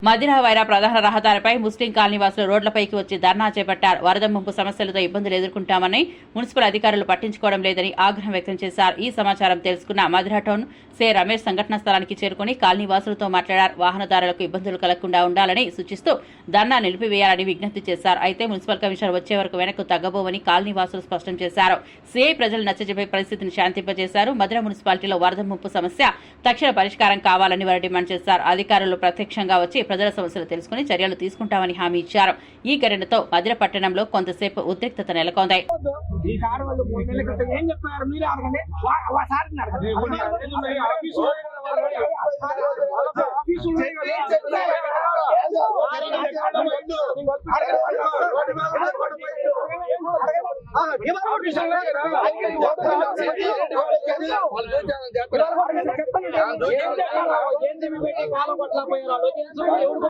మదిర వైరా ప్రధాన రహదారిపై ముస్లిం కాలనీవాసులు రోడ్లపైకి వచ్చి ధర్నా చేపట్టారు. వరద ముంపు సమస్యలతో ఇబ్బందులు ఎదుర్కొంటామని మున్సిపల్ అధికారులు పట్టించుకోవడం లేదని ఆగ్రహం వ్యక్తం చేశారు. ఈ సమాచారం తెలుసుకున్న మదిర టౌన్ సే రమేష్ సంఘటనా స్థలానికి చేరుకుని కాలనీవాసులతో మాట్లాడారు. వాహనదారులకు ఇబ్బందులు కలగకుండా ఉండాలని సూచిస్తూ ధర్నా నిలిపివేయాలని విజ్ఞప్తి చేశారు. అయితే మున్సిపల్ కమిషనర్ వచ్చే వరకు వెనక్కు తగ్గబోవని కాలనీవాసులు స్పష్టం చేశారు. సిఐ ప్రజలు నచ్చజెప్పే పరిస్థితిని శాంతింపజేశారు. మదిర మున్సిపాలిటీలో వరద ముంపు సమస్య తక్షణ పరిష్కారం కావాలని వారు డిమాండ్ చేశారు. అధికారులు ప్రత్యక్షంగా వచ్చి ప్రజల సమస్యలు తెలుసుకుని చర్యలు తీసుకుంటామని హామీ ఇచ్చారు. ఈ ఘటనతో మదిర పట్టణంలో కొంతసేపు ఉద్రిక్తత నెలకొంది.